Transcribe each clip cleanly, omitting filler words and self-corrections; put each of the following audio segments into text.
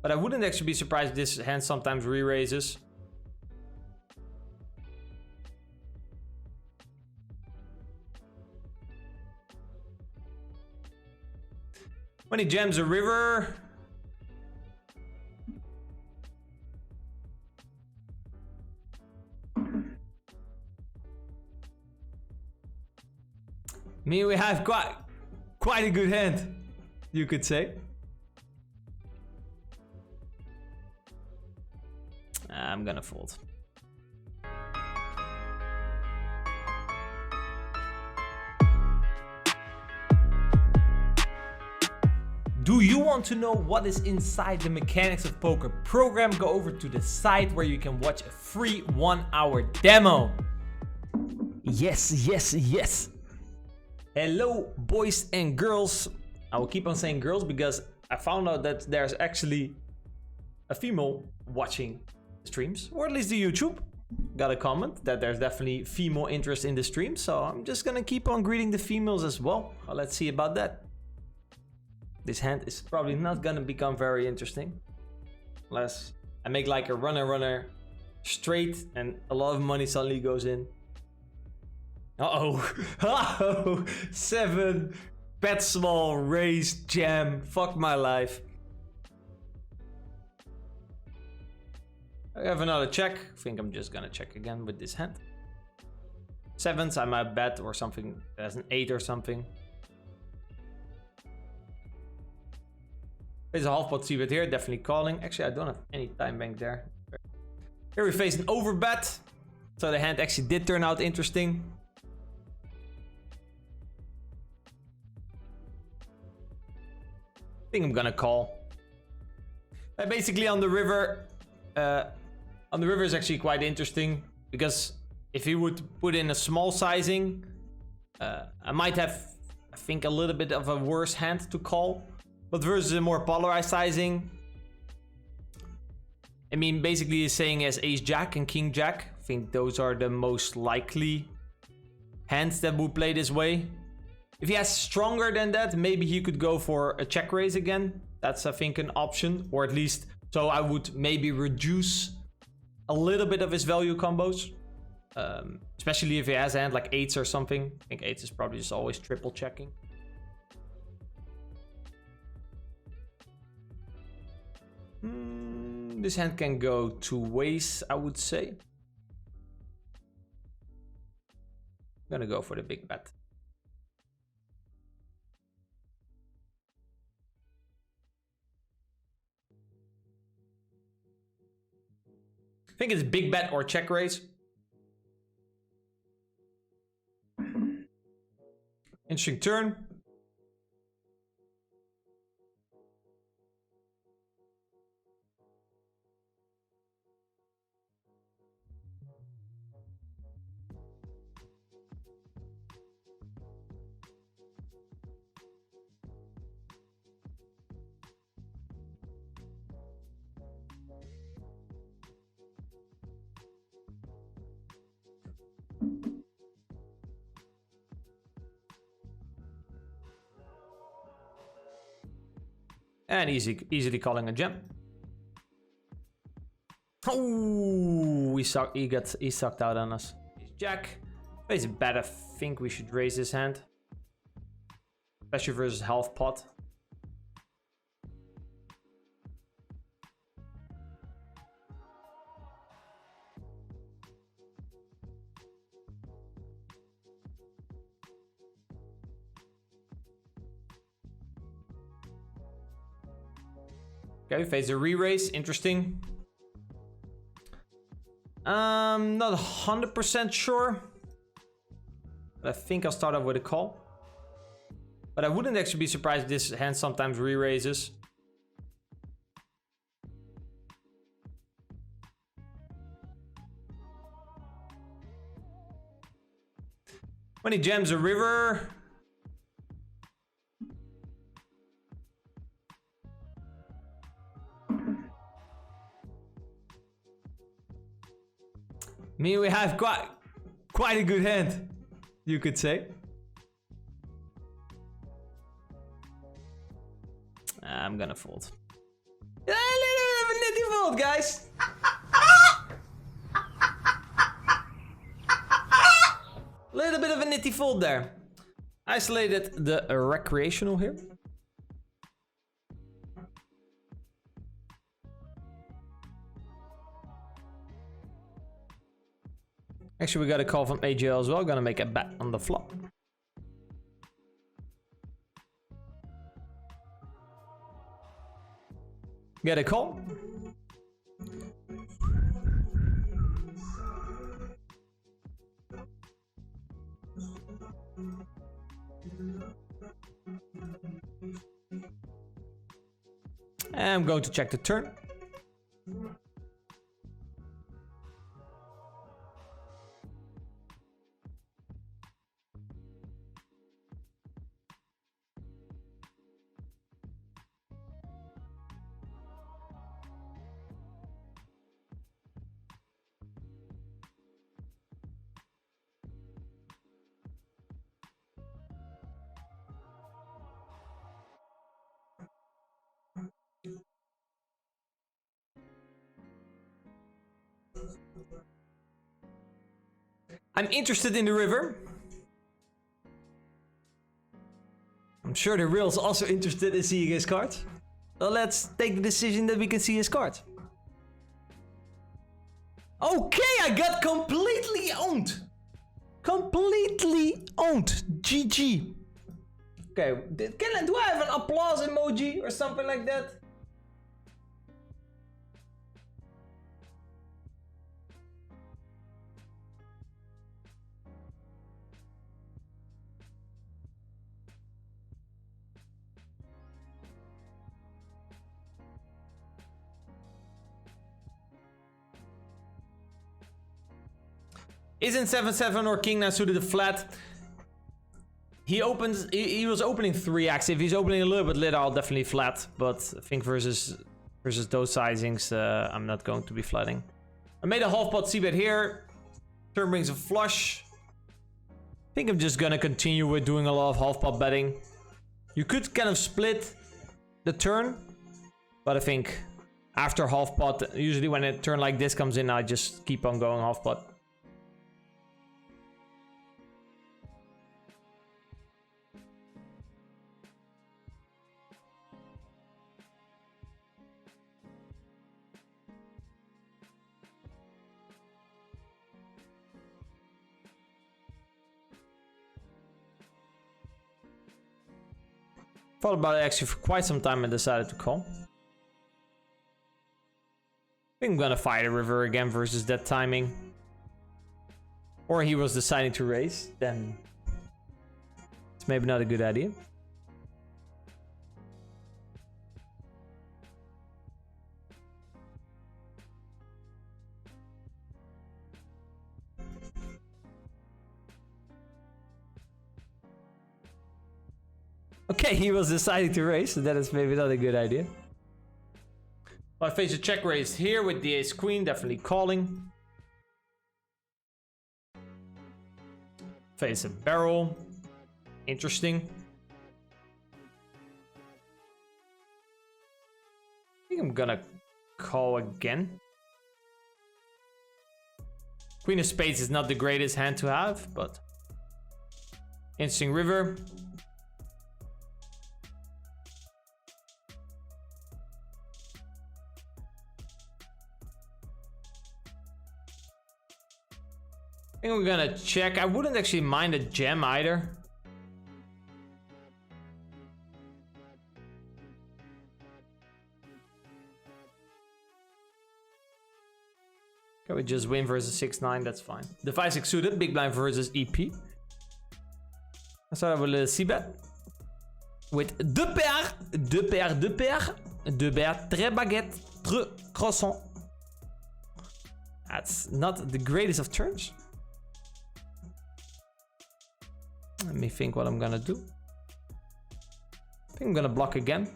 But I wouldn't actually be surprised if this hand sometimes re-raises. When he jams a river. I mean, we have quite a good hand, you could say. I'm gonna fold. Do you want to know what is inside the Mechanics of Poker program? Go over to the site where you can watch a free 1-hour demo. Yes. Hello, boys and girls. I will keep on saying girls because I found out that there's actually a female watching streams, or at least the YouTube. Got a comment that there's definitely female interest in the stream, so I'm just gonna keep on greeting the females as well. Let's see about that. This hand is probably not gonna become very interesting unless I make like a runner straight and a lot of money suddenly goes in. Uh-oh. 7, bet small, raise, jam, fuck my life. I have another check. I think I'm just gonna check again with this hand. 7s, I might bet or something. There's an 8 or something. There's a half pot c-bet here, definitely calling. Actually, I don't have any time bank there. Here we face an overbet. So the hand actually did turn out interesting. I think I'm gonna call. Basically on the river is actually quite interesting because if he would put in a small sizing, I might have, I think, a little bit of a worse hand to call. But versus a more polarized sizing, I mean, basically he's saying he has ace jack and king jack. I think those are the most likely hands that would play this way. If he has stronger than that, maybe he could go for a check raise again. That's, I think, an option, or at least, so I would maybe reduce a little bit of his value combos. Especially if he has a hand like 8s or something. I think 8s is probably just always triple checking. This hand can go 2 ways, I would say. I'm gonna go for the big bet. I think it's big bet or check raise. Interesting turn. And easily calling a jam. Oh, he sucked out on us. He's jack. Face bet. I think we should raise this hand, especially versus half pot. Okay, face a re-raise, interesting. Not 100% sure, but I think I'll start off with a call. But I wouldn't actually be surprised if this hand sometimes re-raises. When he jams a river. I mean, we have quite a good hand, you could say. I'm gonna fold. A fold, guys. Little bit of a nitty fold there. Isolated the recreational here. Actually, we got a call from AJL as well. Gonna make a bet on the flop. Get a call. And I'm going to check the turn. I'm interested in the river. I'm sure the real's also interested in seeing his cards. So let's take the decision that we can see his cards. Okay, I got completely owned. Completely owned. GG. Okay, do I have an applause emoji or something like that? Isn't 7-7 or king now suited a flat? He opens. He was opening 3x. If he's opening a little bit later, I'll definitely flat. But I think versus those sizings, I'm not going to be flatting. I made a half pot c-bet here. Turn brings a flush. I think I'm just gonna continue with doing a lot of half pot betting. You could kind of split the turn, but I think after half pot, usually when a turn like this comes in, I just keep on going half pot. Thought about it actually for quite some time and decided to call. I think I'm gonna fire the river again versus that timing. Or he was deciding to raise, then it's maybe not a good idea. Okay, he was deciding to raise, so that is maybe not a good idea. Well, I face a check raise here with the ace queen, definitely calling. Face a barrel. Interesting. I think I'm gonna call again. Queen of spades is not the greatest hand to have, but interesting river. I think we're gonna check. I wouldn't actually mind a jam either. Can we just win versus 6-9? That's fine. The 5-6 suited, big blind versus EP. I start with a c-bet. With deux paires, deux paires, deux paires, deux paires, très baguette, très croissant. That's not the greatest of turns. Let me think what I'm gonna do. I think I'm gonna block again.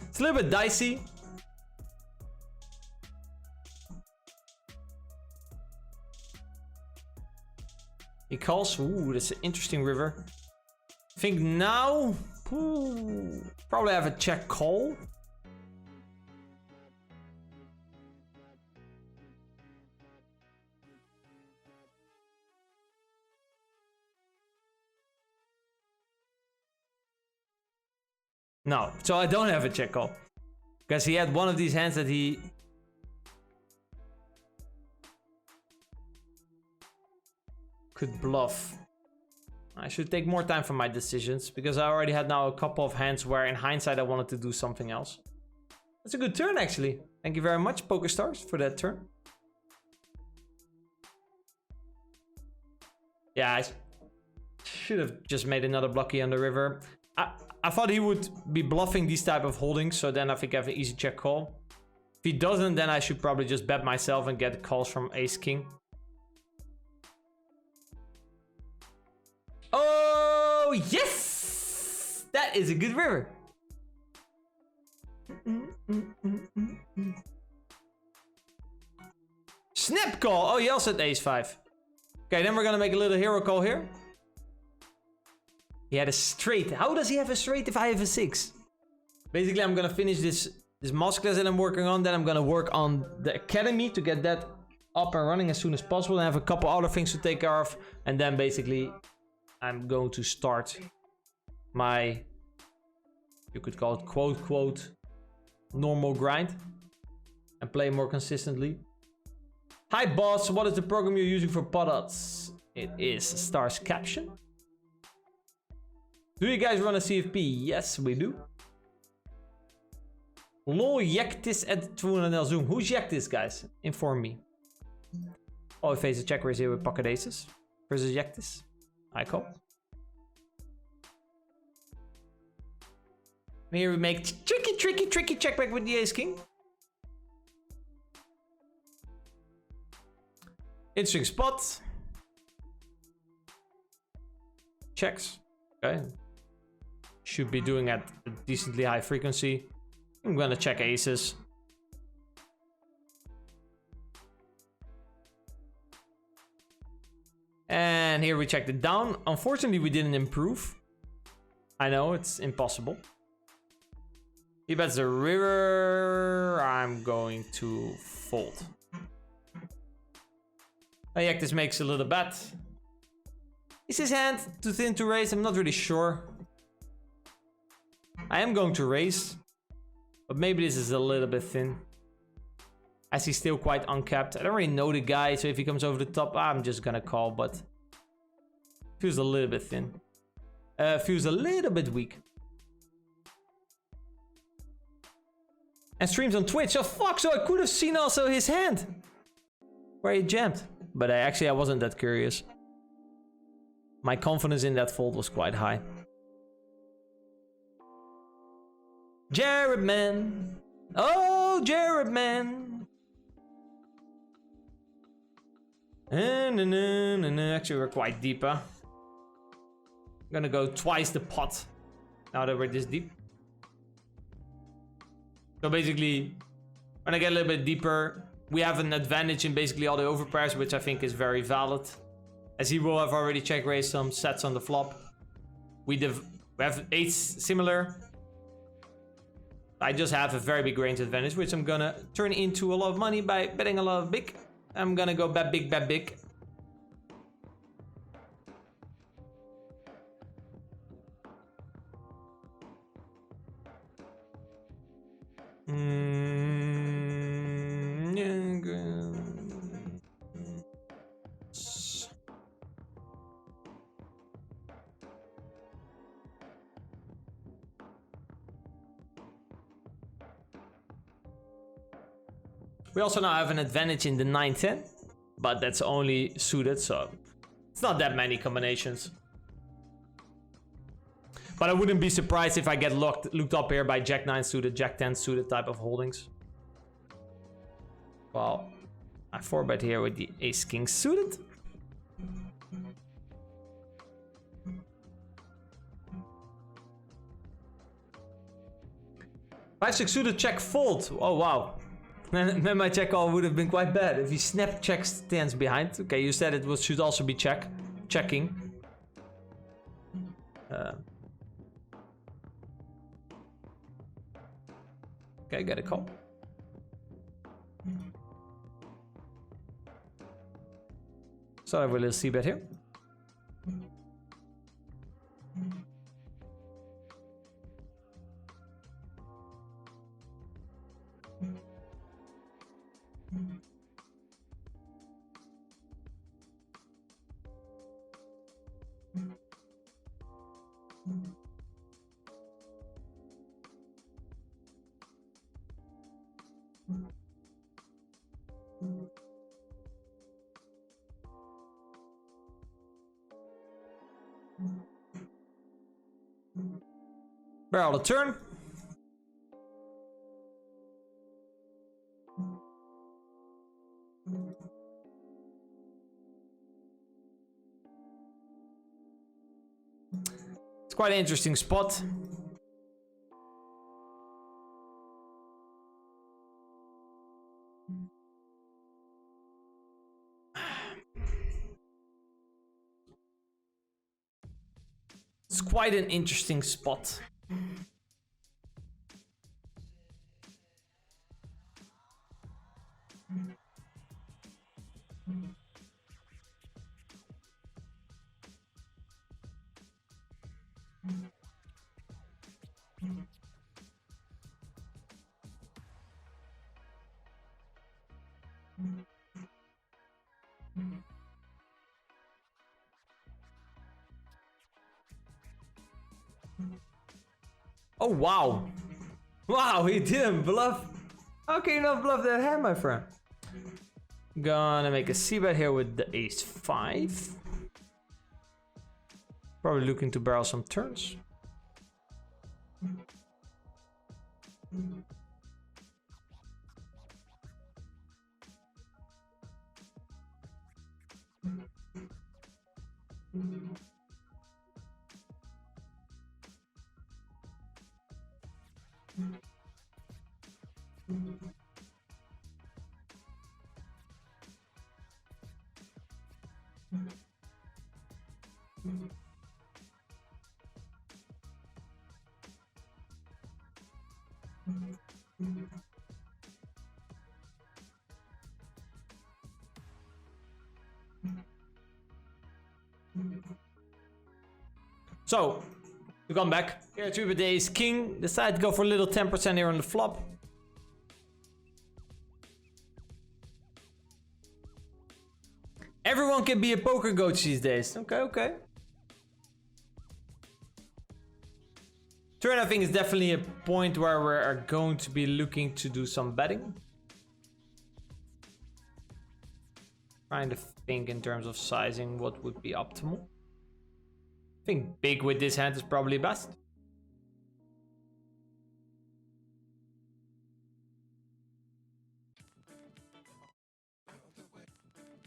It's a little bit dicey. He calls. Ooh, that's an interesting river. I think now... Ooh, probably have a check call. No, so I don't have a check call. Because he had one of these hands that he... could bluff. I should take more time for my decisions, because I already had now a couple of hands where in hindsight I wanted to do something else. That's a good turn actually. Thank you very much, PokerStars, for that turn. Yeah, I should have just made another blocky on the river. I thought he would be bluffing these type of holdings, so then I think I have an easy check call. If he doesn't, then I should probably just bet myself and get calls from Ace King. Oh, yes! That is a good river. Snap call. Oh, he also had Ace 5. Okay, then we're gonna make a little hero call here. He had a straight. How does he have a straight if I have a 6? Basically, I'm gonna finish this masterclass that I'm working on. Then I'm gonna work on the academy to get that up and running as soon as possible. And I have a couple other things to take care of. And then basically, I'm going to start my, you could call it quote, quote, normal grind. And play more consistently. Hi boss, what is the program you're using for pot odds? It is Stars Caption. Do you guys run a CFP? Yes, we do. Lol Yaktis at 200 Zoom. Who's Yaktis, guys? Inform me. Oh, he faces a check raise here with pocket aces versus Yaktis. I call. Here we make tricky check back with the Ace King. Interesting spot. Checks. Okay. Should be doing at a decently high frequency. I'm gonna check aces. And here we checked it down. Unfortunately, we didn't improve. I know, it's impossible. He bets the river. I'm going to fold. Ayaktis makes a little bet. Is his hand too thin to raise? I'm not really sure. I am going to raise. But maybe this is a little bit thin. As he's still quite uncapped. I don't really know the guy, so if he comes over the top, I'm just gonna call, but... feels a little bit thin. Feels a little bit weak. And streams on Twitch. Oh fuck, so I could have seen also his hand. Where he jammed. But actually I wasn't that curious. My confidence in that fold was quite high. Jared man. Oh, Jared man. Actually we're quite deep, huh? I'm gonna go twice the pot. Now that we're this deep. So basically, when I get a little bit deeper, we have an advantage in basically all the overpairs, which I think is very valid. As he will have already check raised some sets on the flop. We have 8s similar. I just have a very big range advantage, which I'm gonna turn into a lot of money by betting a lot of big. I'm gonna go bet big, bet big. We also now have an advantage in the 9-10, but that's only suited, so it's not that many combinations. But I wouldn't be surprised if I get looked up here by Jack 9 suited, Jack 10 suited type of holdings. Well, I 4-bet here with the Ace King suited. Five, 6 suited, check fold. Oh wow. Then my check call would have been quite bad if he snap checks stands behind. Okay, you said it should also be check. checking. Okay, get a call. So I have a little seabed here. Barrel to turn. It's quite an interesting spot. It's quite an interesting spot. Oh, wow. Wow, he didn't bluff. How can you not bluff that hand, my friend? Gonna make a c-bet here with the ace-5. Probably looking to barrel some turns. So, to come back, here at 3 days, king, decide to go for a little 10% here on the flop. Everyone can be a poker coach these days. Okay, okay. Turn, I think, is definitely a point where we are going to be looking to do some betting. Trying to think in terms of sizing what would be optimal. I think big with this hand is probably best.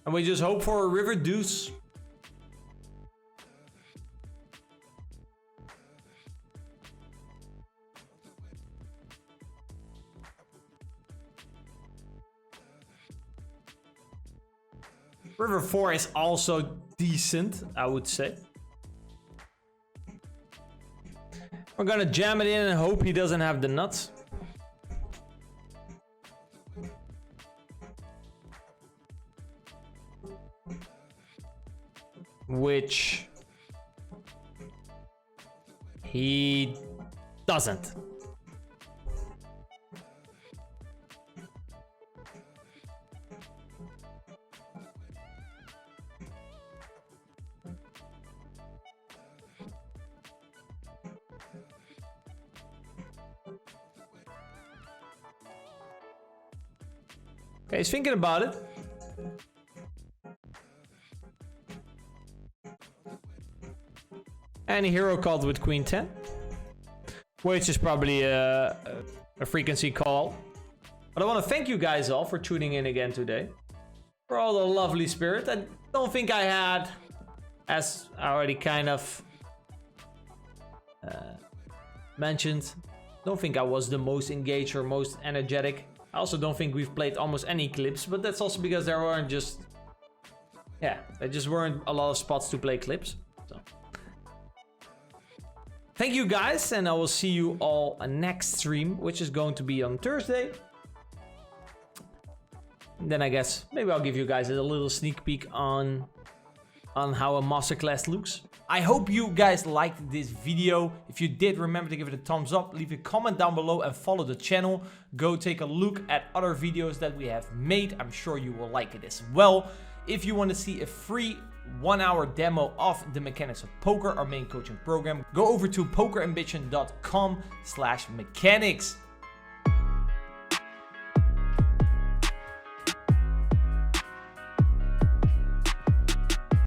And we just hope for a river deuce. River 4 is also decent, I would say. We're gonna jam it in and hope he doesn't have the nuts. Which he doesn't. Okay, he's thinking about it. And a hero called with Queen 10. Which is probably a frequency call. But I want to thank you guys all for tuning in again today. For all the lovely spirit. I don't think I had, as I already kind of mentioned, don't think I was the most engaged or most energetic. I also don't think we've played almost any clips, but that's also because there weren't just yeah, there just weren't a lot of spots to play clips. So thank you guys, and I will see you all next stream, which is going to be on Thursday. Then I guess maybe I'll give you guys a little sneak peek on how a masterclass looks. I hope you guys liked this video. If you did, remember to give it a thumbs up, leave a comment down below and follow the channel. Go take a look at other videos that we have made. I'm sure you will like it as well. If you want to see a free 1-hour demo of the mechanics of poker, our main coaching program, go over to pokerambition.com/mechanics.